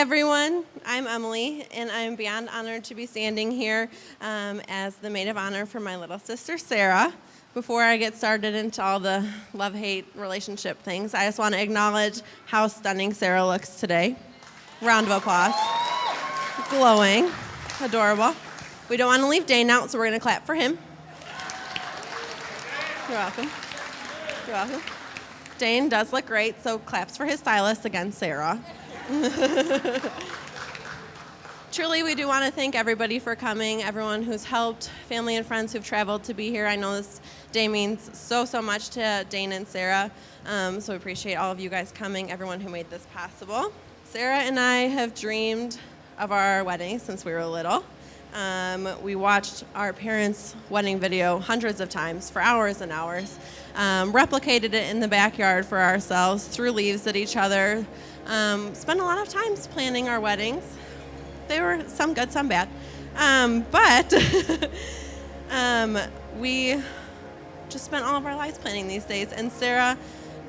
everyone. I'm Emily, and I'm beyond honored to be standing here as the maid of honor for my little sister, Sarah. Before I get started into all the love-hate relationship things, I just want to acknowledge how stunning Sarah looks today. Round of applause. Glowing. Adorable. We don't want to leave Dane out, so we're going to clap for him. You're welcome. You're welcome. Dane does look great, so claps for his stylist against Sarah. Truly, we do want to thank everybody for coming, everyone who's helped, family and friends who've traveled to be here. I know this day means so much to Dane and Sarah, so we appreciate all of you guys coming, everyone who made this possible. Sarah and I have dreamed of our wedding since we were little. We watched our parents' wedding video hundreds of times for hours and hours, replicated it in the backyard for ourselves, threw leaves at each other, spent a lot of time planning our weddings. They were some good, some bad. But we just spent all of our lives planning these days. And Sarah,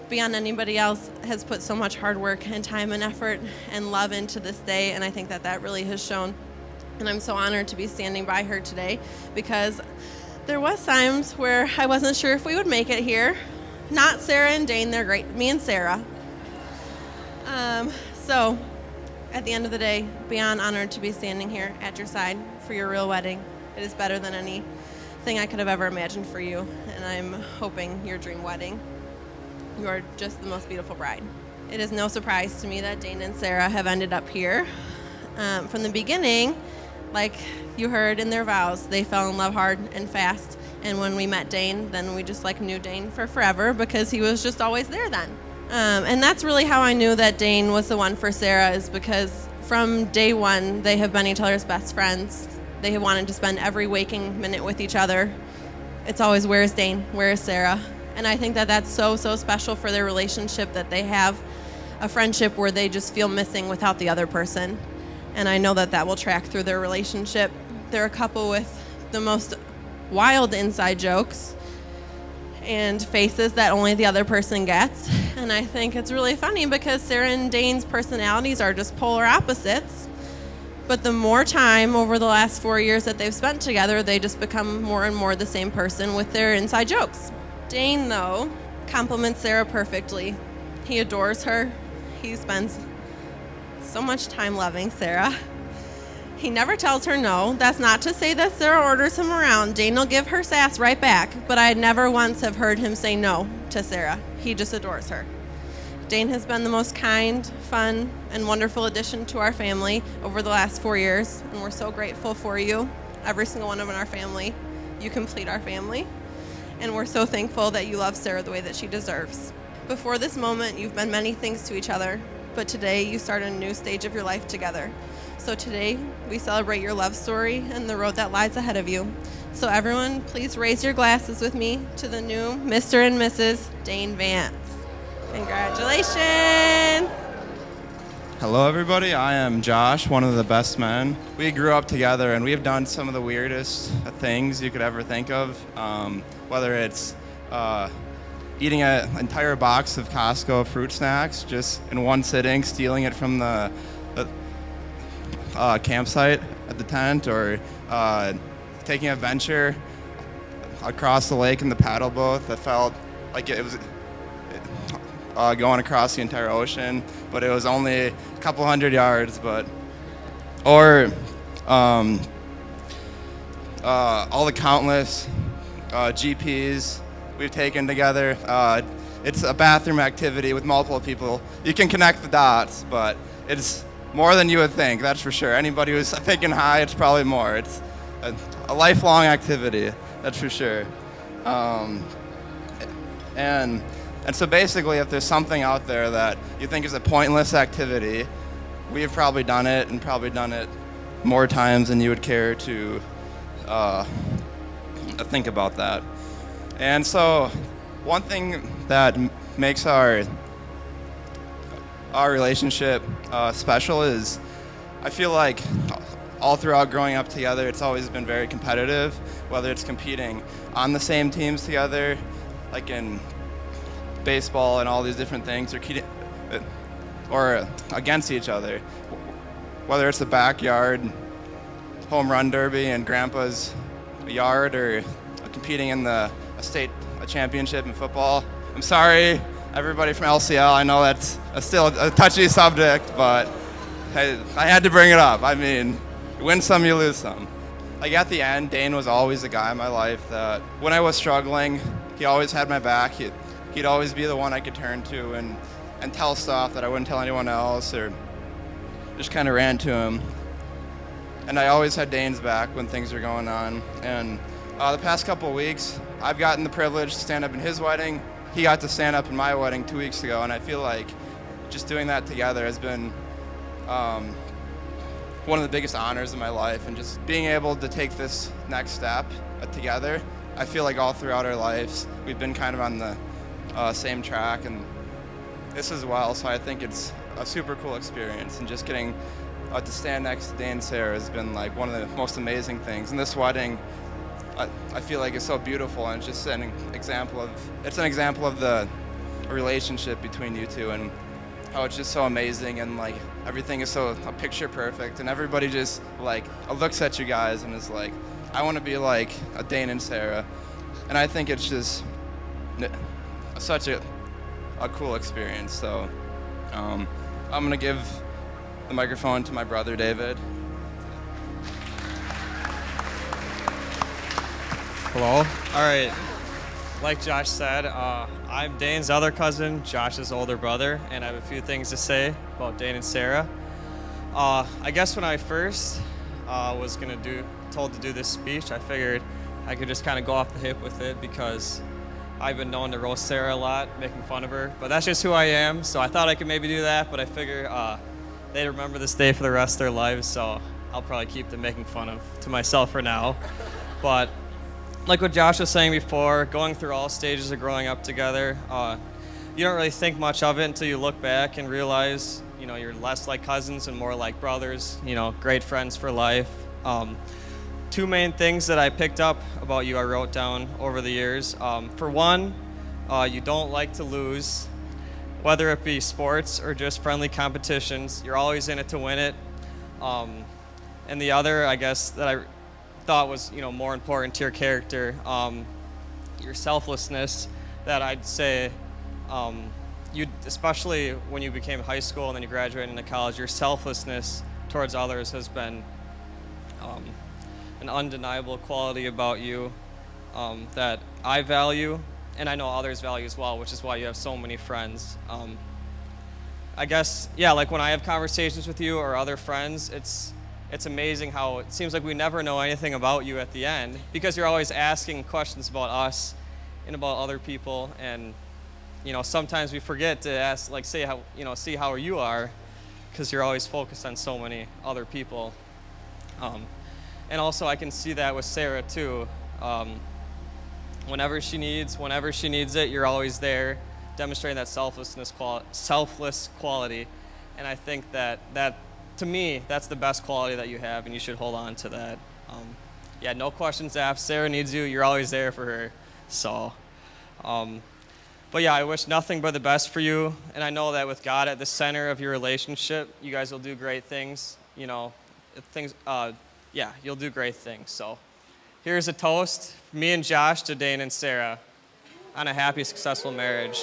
beyond anybody else, has put so much hard work and time and effort and love into this day. And I think that really has shown. And I'm so honored to be standing by her today because there was times where I wasn't sure if we would make it here. Not Sarah and Dane, they're great. Me and Sarah. So at the end of the day, beyond honored to be standing here at your side for your real wedding. It is better than anything I could have ever imagined for you, and I'm hoping your dream wedding. You are just the most beautiful bride. It is no surprise to me that Dane and Sarah have ended up here. From the beginning, like you heard in their vows, they fell in love hard and fast, and when we met Dane, then we just knew Dane for forever because he was just always there then. And that's really how I knew that Dane was the one for Sarah, is because from day one, they have been each other's best friends. They have wanted to spend every waking minute with each other. It's always, where is Dane? Where is Sarah? And I think that that's so special for their relationship, that they have a friendship where they just feel missing without the other person. And I know that will track through their relationship. They're a couple with the most wild inside jokes and faces that only the other person gets. And I think it's really funny because Sarah and Dane's personalities are just polar opposites. But the more time over the last 4 years that they've spent together, they just become more and more the same person with their inside jokes. Dane, though, compliments Sarah perfectly. He adores her. He spends so much time loving Sarah. He never tells her no. That's not to say that Sarah orders him around. Dane will give her sass right back, but I never once have heard him say no to Sarah. He just adores her. Dane has been the most kind, fun, and wonderful addition to our family over the last 4 years, and we're so grateful for you, every single one of our family. You complete our family, and we're so thankful that you love Sarah the way that she deserves. Before this moment, you've been many things to each other, but today you start a new stage of your life together. So today, we celebrate your love story and the road that lies ahead of you. So everyone, please raise your glasses with me to the new Mr. and Mrs. Dane Vance. Congratulations! Hello everybody, I am Josh, one of the best men. We grew up together and we have done some of the weirdest things you could ever think of. Whether it's eating an entire box of Costco fruit snacks just in one sitting, stealing it from the campsite at the tent, or taking a venture across the lake in the paddle boat that felt like it was going across the entire ocean, but it was only a couple hundred yards. Or all the countless GPs we've taken together. It's a bathroom activity with multiple people. You can connect the dots, but it's more than you would think, that's for sure. Anybody who's thinking high, it's probably more. It's a lifelong activity, that's for sure. And so basically, if there's something out there that you think is a pointless activity, we have probably done it, and probably done it more times than you would care to think about that. And so one thing that makes our relationship special is, I feel like all throughout growing up together, it's always been very competitive, whether it's competing on the same teams together, like in baseball and all these different things, or against each other. whether it's the backyard home run derby in Grandpa's yard or competing in the a state championship in football. I'm sorry, everybody from LCL. I know that's still a touchy subject, but I had to bring it up. I mean, you win some, you lose some. Like at the end, Dane was always the guy in my life that when I was struggling, he always had my back. He'd always be the one I could turn to and tell stuff that I wouldn't tell anyone else, or just kind of ran to him. And I always had Dane's back when things were going on. And the past couple of weeks, I've gotten the privilege to stand up in his wedding. He got to stand up in my wedding 2 weeks ago, and I feel like just doing that together has been one of the biggest honors of my life. And just being able to take this next step together, I feel like all throughout our lives, we've been kind of on the same track, and this as well. So I think it's a super cool experience, and just getting to stand next to Dane and Sarah has been like one of the most amazing things. And this wedding, I feel like it's so beautiful, and it's just an example of the relationship between you two, and how it's just so amazing, and like everything is so picture perfect, and everybody just like looks at you guys and is like, I want to be like a Dane and Sarah. And I think it's just such a cool experience. So I'm gonna give the microphone to my brother David. Hello. All right. Like Josh said, I'm Dane's other cousin, Josh's older brother, and I have a few things to say about Dane and Sarah. I guess when I first was told to do this speech, I figured I could just kind of go off the hip with it, because I've been known to roast Sarah a lot, making fun of her. But that's just who I am, so I thought I could maybe do that, but I figure they remember this day for the rest of their lives, so I'll probably keep the making fun of to myself for now. But like what Josh was saying before, going through all stages of growing up together, you don't really think much of it until you look back and realize, you're less like cousins and more like brothers, great friends for life. Two main things that I picked up about you I wrote down over the years. For one, you don't like to lose, whether it be sports or just friendly competitions. You're always in it to win it. And the other, I guess, that I thought was more important to your character, your selflessness, that I'd say you, especially when you became high school and then you graduated into college, your selflessness towards others has been an undeniable quality about you that I value, and I know others value as well, which is why you have so many friends. I guess, yeah, like when I have conversations with you or other friends, it's amazing how it seems like we never know anything about you at the end, because you're always asking questions about us and about other people, and sometimes we forget to ask, like, see how you are, because you're always focused on so many other people. And also I can see that with Sarah too. Whenever she needs it, you're always there, demonstrating that selfless quality. And I think that to me, that's the best quality that you have, and you should hold on to that. Yeah, no questions asked. Sarah needs you. You're always there for her. So, but yeah, I wish nothing but the best for you. And I know that with God at the center of your relationship, you guys will do great things. Yeah, you'll do great things. So here's a toast, me and Josh, to Dane and Sarah, on a happy, successful marriage.